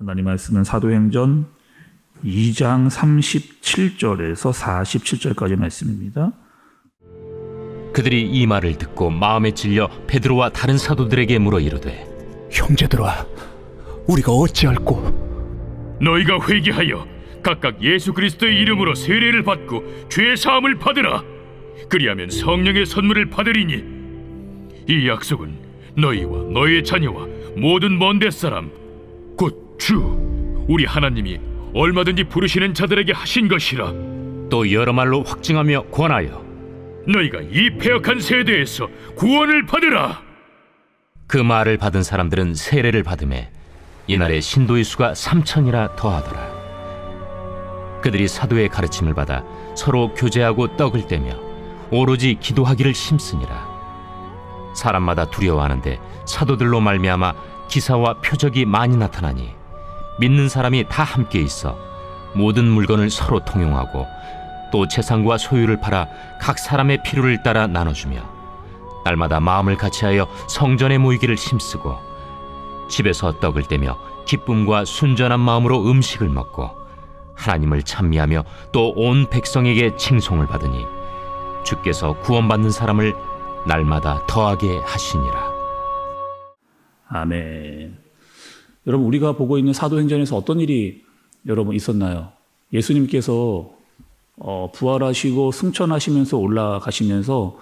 하나님 말씀은 사도행전 2장 37절에서 47절까지 말씀입니다. 그들이 이 말을 듣고 마음에 찔려 베드로와 다른 사도들에게 물어 이르되, 형제들아, 우리가 어찌할꼬? 너희가 회개하여 각각 예수 그리스도의 이름으로 세례를 받고 죄 사함을 받으라. 그리하면 성령의 선물을 받으리니 이 약속은 너희와 너희의 자녀와 모든 먼 데 사람 곧 주 우리 하나님이 얼마든지 부르시는 자들에게 하신 것이라. 또 여러 말로 확증하며 권하여 너희가 이 패역한 세대에서 구원을 받으라. 그 말을 받은 사람들은 세례를 받음에 이날에 신도의 수가 3,000이라 더하더라. 그들이 사도의 가르침을 받아 서로 교제하고 떡을 떼며 오로지 기도하기를 힘쓰니라. 사람마다 두려워하는데 사도들로 말미암아 기사와 표적이 많이 나타나니 믿는 사람이 다 함께 있어 모든 물건을 서로 통용하고 또 재산과 소유를 팔아 각 사람의 필요를 따라 나눠주며 날마다 마음을 같이하여 성전에 모이기를 힘쓰고 집에서 떡을 떼며 기쁨과 순전한 마음으로 음식을 먹고 하나님을 찬미하며 또 온 백성에게 칭송을 받으니 주께서 구원받는 사람을 날마다 더하게 하시니라. 아멘. 여러분, 우리가 보고 있는 사도행전에서 어떤 일이 여러분 있었나요? 예수님께서 부활하시고 승천하시면서 올라가시면서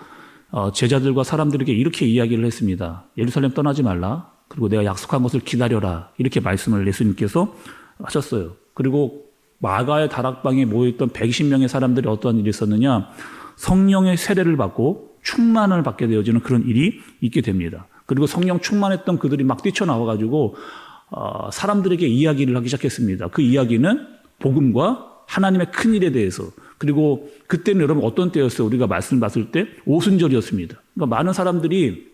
제자들과 사람들에게 이렇게 이야기를 했습니다. 예루살렘 떠나지 말라. 그리고 내가 약속한 것을 기다려라. 이렇게 말씀을 예수님께서 하셨어요. 그리고 마가의 다락방에 모여있던 120명의 사람들이 어떤 일이 있었느냐? 성령의 세례를 받고 충만을 받게 되어지는 그런 일이 있게 됩니다. 그리고 성령 충만했던 그들이 막 뛰쳐나와가지고 사람들에게 이야기를 하기 시작했습니다. 그 이야기는 복음과 하나님의 큰 일에 대해서. 그리고 그때는 여러분 어떤 때였어요? 우리가 말씀을 봤을 때 오순절이었습니다. 그러니까 많은 사람들이,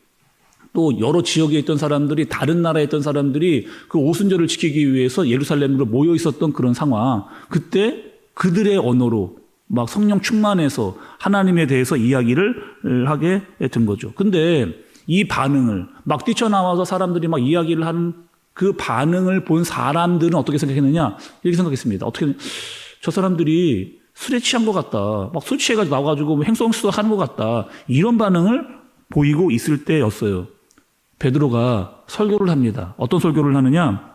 또 여러 지역에 있던 사람들이, 다른 나라에 있던 사람들이 그 오순절을 지키기 위해서 예루살렘으로 모여 있었던 그런 상황. 그때 그들의 언어로 막 성령 충만해서 하나님에 대해서 이야기를 하게 된 거죠. 근데 이 반응을 막 뛰쳐나와서 사람들이 막 이야기를 하는 그 반응을 본 사람들은 어떻게 생각했느냐? 이렇게 생각했습니다. 어떻게, 저 사람들이 술에 취한 것 같다. 막 술 취해가지고 나와가지고 행성수도 하는 것 같다. 이런 반응을 보이고 있을 때였어요. 베드로가 설교를 합니다. 어떤 설교를 하느냐?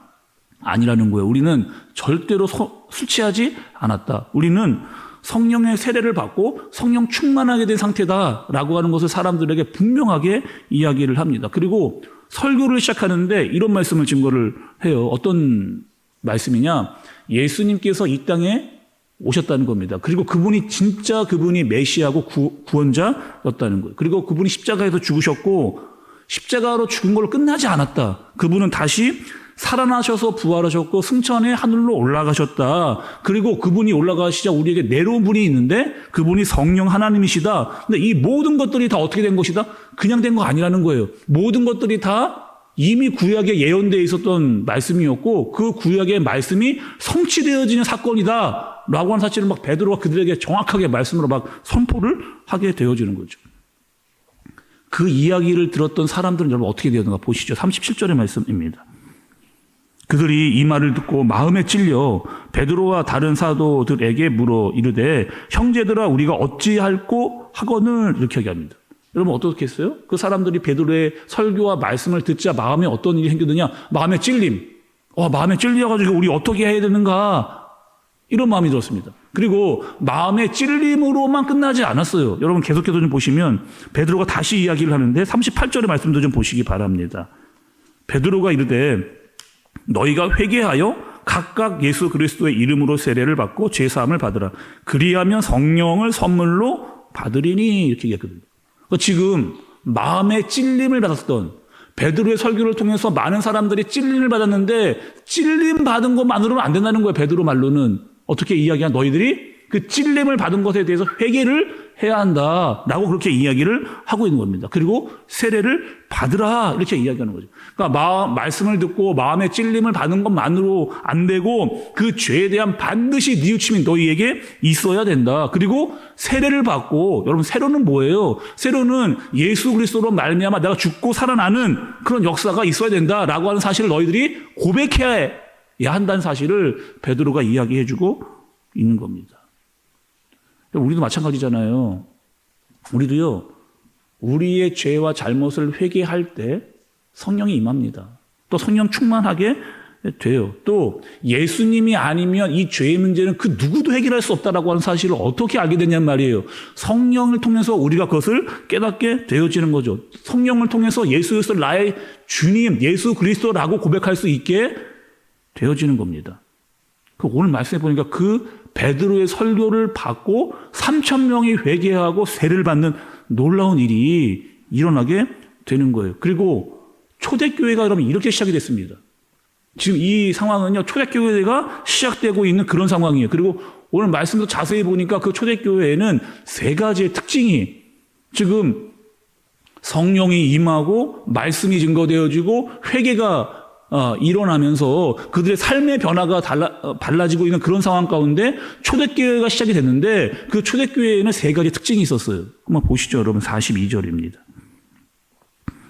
아니라는 거예요. 우리는 절대로 술 취하지 않았다. 우리는 성령의 세례를 받고 성령 충만하게 된 상태다라고 하는 것을 사람들에게 분명하게 이야기를 합니다. 그리고 설교를 시작하는데 이런 말씀을 증거를 해요. 어떤 말씀이냐? 예수님께서 이 땅에 오셨다는 겁니다. 그리고 그분이 메시아고 구원자였다는 거예요. 그리고 그분이 십자가에서 죽으셨고 십자가로 죽은 걸로 끝나지 않았다. 그분은 다시 살아나셔서 부활하셨고 승천해 하늘로 올라가셨다. 그리고 그분이 올라가시자 우리에게 내려온 분이 있는데 그분이 성령 하나님이시다. 근데 이 모든 것들이 다 어떻게 된 것이다? 그냥 된 거 아니라는 거예요. 모든 것들이 다 이미 구약에 예언되어 있었던 말씀이었고 그 구약의 말씀이 성취되어지는 사건이다 라고 하는 사실을 막 베드로가 그들에게 정확하게 말씀으로 막 선포를 하게 되어지는 거죠. 그 이야기를 들었던 사람들은 여러분 어떻게 되었는가 보시죠. 37절의 말씀입니다. 그들이 이 말을 듣고 마음에 찔려 베드로와 다른 사도들에게 물어 이르되, 형제들아, 우리가 어찌할꼬 하거늘, 이렇게 얘기합니다. 여러분 어떻게 했어요? 그 사람들이 베드로의 설교와 말씀을 듣자 마음에 어떤 일이 생기느냐? 마음에 찔림. 마음에 찔려가지고 우리 어떻게 해야 되는가? 이런 마음이 들었습니다. 그리고 마음의 찔림으로만 끝나지 않았어요. 여러분 계속해서 좀 보시면 베드로가 다시 이야기를 하는데 38절의 말씀도 좀 보시기 바랍니다. 베드로가 이르되, 너희가 회개하여 각각 예수 그리스도의 이름으로 세례를 받고 죄사함을 받으라. 그리하면 성령을 선물로 받으리니, 이렇게 얘기했거든요. 그러니까 지금 마음의 찔림을 받았던 베드로의 설교를 통해서 많은 사람들이 찔림을 받았는데 찔림 받은 것만으로는 안 된다는 거예요. 베드로 말로는 어떻게 이야기한, 너희들이 그 찔림을 받은 것에 대해서 회개를 해야 한다라고 그렇게 이야기를 하고 있는 겁니다. 그리고 세례를 받으라, 이렇게 이야기하는 거죠. 그러니까 말씀을 듣고 마음의 찔림을 받는 것만으로 안 되고 그 죄에 대한 반드시 뉘우침이 너희에게 있어야 된다. 그리고 세례를 받고, 여러분 세례는 뭐예요? 세례는 예수 그리스도로 말미암아 내가 죽고 살아나는 그런 역사가 있어야 된다라고 하는 사실을 너희들이 고백해야 한다는 사실을 베드로가 이야기해주고 있는 겁니다. 우리도 마찬가지잖아요. 우리도요, 우리의 죄와 잘못을 회개할 때 성령이 임합니다. 또 성령 충만하게 돼요. 또 예수님이 아니면 이 죄의 문제는 그 누구도 해결할 수 없다라고 하는 사실을 어떻게 알게 되냔 말이에요. 성령을 통해서 우리가 그것을 깨닫게 되어지는 거죠. 성령을 통해서 예수 그리스도 나의 주님, 예수 그리스도라고 고백할 수 있게 되어지는 겁니다. 오늘 말씀해 보니까 그 베드로의 설교를 받고 3,000명이 회개하고 세례를 받는 놀라운 일이 일어나게 되는 거예요. 그리고 초대교회가 그러면 이렇게 시작이 됐습니다. 지금 이 상황은요, 초대교회가 시작되고 있는 그런 상황이에요. 그리고 오늘 말씀도 자세히 보니까 그 초대교회에는 세 가지의 특징이 지금 성령이 임하고 말씀이 증거되어지고 회개가 일어나면서 그들의 삶의 변화가 달라지고 있는 그런 상황 가운데 초대교회가 시작이 됐는데 그 초대교회에는 세 가지 특징이 있었어요. 한번 보시죠, 여러분. 42절입니다.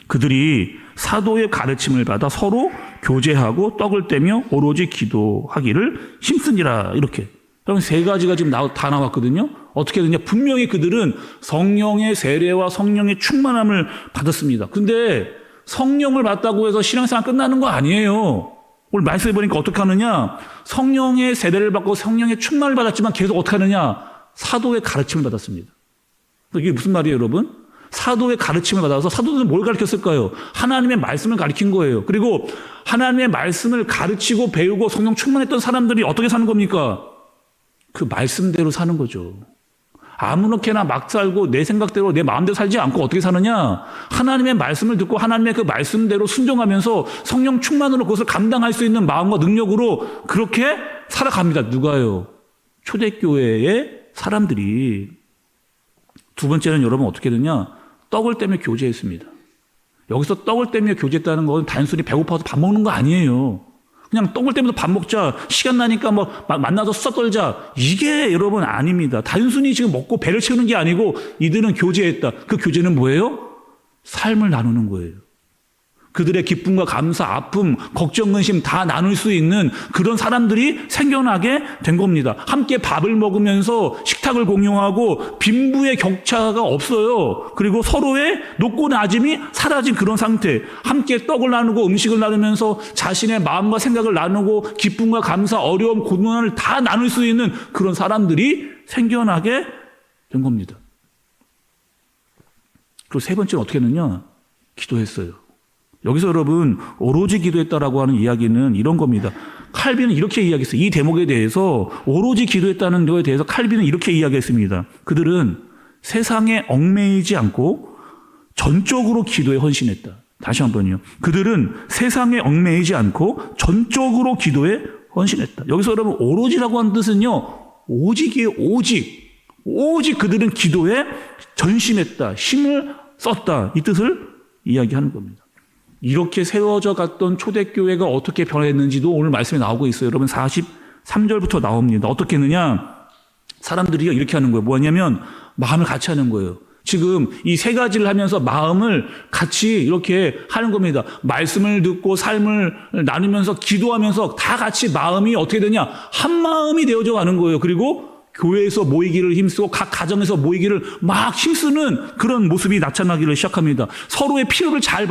그들이 사도의 가르침을 받아 서로 교제하고 떡을 떼며 오로지 기도하기를 힘쓰니라. 이렇게. 그럼 세 가지가 지금 다 나왔거든요. 어떻게 되냐? 분명히 그들은 성령의 세례와 성령의 충만함을 받았습니다. 근데 성령을 받다고 해서 신앙생활 끝나는 거 아니에요. 오늘 말씀해 보니까 어떻게 하느냐? 성령의 세례를 받고 성령의 충만을 받았지만 계속 어떻게 하느냐? 사도의 가르침을 받았습니다. 이게 무슨 말이에요, 여러분? 사도의 가르침을 받아서 사도들은 뭘 가르쳤을까요? 하나님의 말씀을 가르친 거예요. 그리고 하나님의 말씀을 가르치고 배우고 성령 충만했던 사람들이 어떻게 사는 겁니까? 그 말씀대로 사는 거죠. 아무렇게나 막 살고 내 생각대로 내 마음대로 살지 않고 어떻게 사느냐? 하나님의 말씀을 듣고 하나님의 그 말씀대로 순종하면서 성령 충만으로 그것을 감당할 수 있는 마음과 능력으로 그렇게 살아갑니다. 누가요? 초대교회의 사람들이. 두 번째는 여러분 어떻게 되냐? 떡을 떼며 교제했습니다. 여기서 떡을 떼며 교제했다는 건 단순히 배고파서 밥 먹는 거 아니에요. 그냥 떡을 떼면서 밥 먹자, 시간 나니까 뭐 만나서 수다 떨자, 이게 여러분 아닙니다. 단순히 지금 먹고 배를 채우는 게 아니고 이들은 교제했다. 그 교제는 뭐예요? 삶을 나누는 거예요. 그들의 기쁨과 감사, 아픔, 걱정, 근심 다 나눌 수 있는 그런 사람들이 생겨나게 된 겁니다. 함께 밥을 먹으면서 식탁을 공용하고 빈부의 격차가 없어요. 그리고 서로의 높고 낮음이 사라진 그런 상태. 함께 떡을 나누고 음식을 나누면서 자신의 마음과 생각을 나누고 기쁨과 감사, 어려움, 고난을 다 나눌 수 있는 그런 사람들이 생겨나게 된 겁니다. 그리고 세 번째는 어떻게 했느냐? 기도했어요. 여기서 여러분 오로지 기도했다라고 하는 이야기는 이런 겁니다. 칼빈은 이렇게 이야기했어요. 이 대목에 대해서 오로지 기도했다는 것에 대해서 칼빈은 이렇게 이야기했습니다. 그들은 세상에 얽매이지 않고 전적으로 기도에 헌신했다. 다시 한번요. 그들은 세상에 얽매이지 않고 전적으로 기도에 헌신했다. 여기서 여러분 오로지라고 하는 뜻은요. 오직이에요. 오직 그들은 기도에 전심했다. 힘을 썼다. 이 뜻을 이야기하는 겁니다. 이렇게 세워져 갔던 초대교회가 어떻게 변했는지도 오늘 말씀에 나오고 있어요. 여러분 43절부터 나옵니다. 어떻게 했느냐? 사람들이 이렇게 하는 거예요. 뭐냐면 마음을 같이 하는 거예요. 지금 이 세 가지를 하면서 마음을 같이 이렇게 하는 겁니다. 말씀을 듣고 삶을 나누면서 기도하면서 다 같이 마음이 어떻게 되냐? 한 마음이 되어져 가는 거예요. 그리고 교회에서 모이기를 힘쓰고 각 가정에서 모이기를 막 힘쓰는 그런 모습이 나타나기를 시작합니다. 서로의 필요를 잘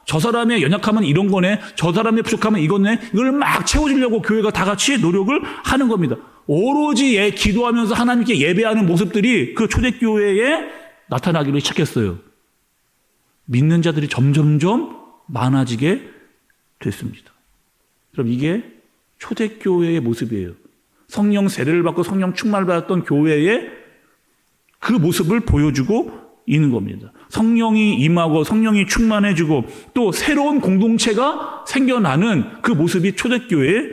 저 사람의 연약함은 이런 거네. 저 사람의 부족함은 이거네. 이걸 막 채워주려고 교회가 다 같이 노력을 하는 겁니다. 오로지 기도하면서 하나님께 예배하는 모습들이 그 초대교회에 나타나기를 시작했어요. 믿는 자들이 점점점 많아지게 됐습니다. 그럼 이게 초대교회의 모습이에요. 성령 세례를 받고 성령 충만을 받았던 교회의 그 모습을 보여주고 있는 겁니다. 성령이 임하고 성령이 충만해지고 또 새로운 공동체가 생겨나는 그 모습이 초대교회의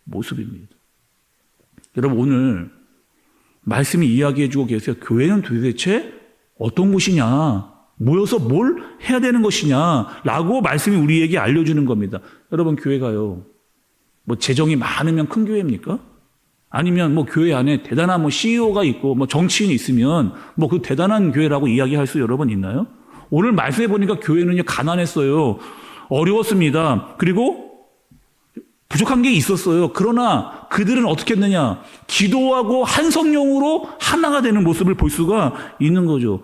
모습입니다. 여러분 오늘 말씀이 이야기해주고 계세요. 교회는 도대체 어떤 곳이냐, 모여서 뭘 해야 되는 것이냐라고 말씀이 우리에게 알려주는 겁니다. 여러분 교회가요, 뭐 재정이 많으면 큰 교회입니까? 아니면 뭐 교회 안에 대단한 뭐 CEO가 있고 뭐 정치인이 있으면 뭐 그 대단한 교회라고 이야기할 수 여러분 있나요? 오늘 말씀해 보니까 교회는요 가난했어요. 어려웠습니다. 그리고 부족한 게 있었어요. 그러나 그들은 어떻게 했느냐? 기도하고 한 성령으로 하나가 되는 모습을 볼 수가 있는 거죠.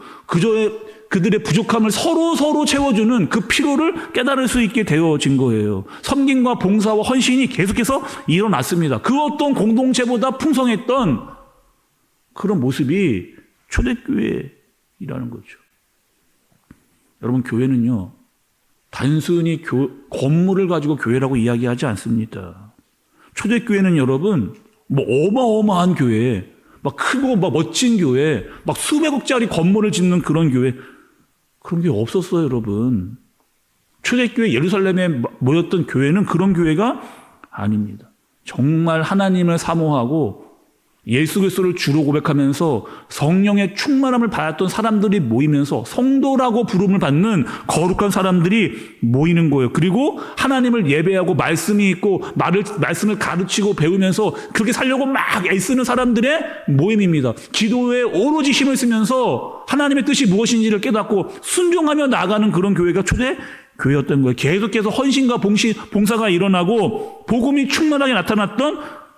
그들의 부족함을 서로 채워주는 그 필요를 깨달을 수 있게 되어진 거예요. 섬김과 봉사와 헌신이 계속해서 일어났습니다. 그 어떤 공동체보다 풍성했던 그런 모습이 초대교회이라는 거죠. 여러분, 교회는요, 단순히 건물을 가지고 교회라고 이야기하지 않습니다. 초대교회는 여러분, 뭐 어마어마한 교회, 막 크고 막 멋진 교회, 막 수백억짜리 건물을 짓는 그런 교회, 그런 게 없었어요, 여러분. 초대교회 예루살렘에 모였던 교회는 그런 교회가 아닙니다. 정말 하나님을 사모하고 예수 그리스도를 주로 고백하면서 성령의 충만함을 받았던 사람들이 모이면서 성도라고 부름을 받는 거룩한 사람들이 모이는 거예요. 그리고 하나님을 예배하고 말씀이 있고 말씀을 가르치고 배우면서 그렇게 살려고 막 애쓰는 사람들의 모임입니다. 기도에 오로지 힘을 쓰면서 하나님의 뜻이 무엇인지를 깨닫고 순종하며 나아가는 그런 교회가 초대 교회였던 거예요. 계속해서 헌신과 봉사가 일어나고 복음이 충만하게 나타났던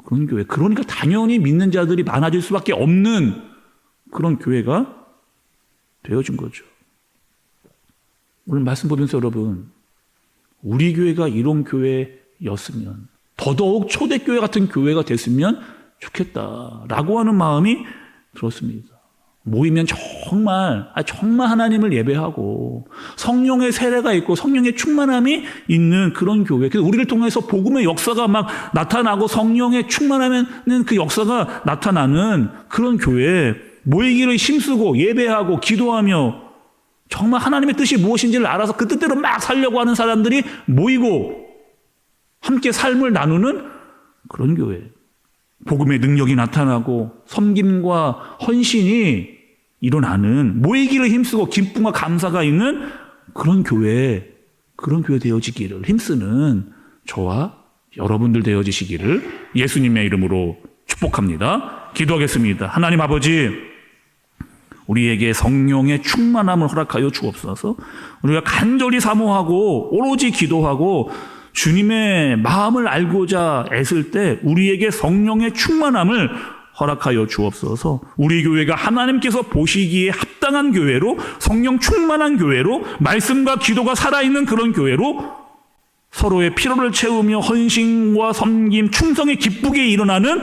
그런 교회. 그러니까 당연히 믿는 자들이 많아질 수밖에 없는 그런 교회가 되어진 거죠. 오늘 말씀 보면서 여러분, 우리 교회가 이런 교회였으면, 더더욱 초대교회 같은 교회가 됐으면 좋겠다라고 하는 마음이 들었습니다. 모이면 정말 하나님을 예배하고 성령의 세례가 있고 성령의 충만함이 있는 그런 교회. 그래서 우리를 통해서 복음의 역사가 막 나타나고 성령의 충만함은 그 역사가 나타나는 그런 교회. 모이기를 힘쓰고 예배하고 기도하며 정말 하나님의 뜻이 무엇인지를 알아서 그 뜻대로 막 살려고 하는 사람들이 모이고 함께 삶을 나누는 그런 교회. 복음의 능력이 나타나고 섬김과 헌신이 일어나는, 모이기를 힘쓰고 기쁨과 감사가 있는 그런 교회 되어지기를 힘쓰는 저와 여러분들 되어지시기를 예수님의 이름으로 축복합니다. 기도하겠습니다. 하나님 아버지, 우리에게 성령의 충만함을 허락하여 주옵소서. 우리가 간절히 사모하고 오로지 기도하고 주님의 마음을 알고자 애쓸 때 우리에게 성령의 충만함을 허락하여 주옵소서. 우리 교회가 하나님께서 보시기에 합당한 교회로, 성령 충만한 교회로, 말씀과 기도가 살아있는 그런 교회로 서로의 필요를 채우며 헌신과 섬김, 충성에 기쁘게 일어나는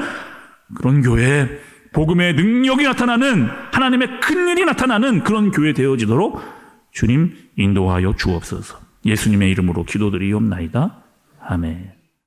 그런 교회, 복음의 능력이 나타나는, 하나님의 큰일이 나타나는 그런 교회 되어지도록 주님 인도하여 주옵소서. 예수님의 이름으로 기도드리옵나이다. 아멘.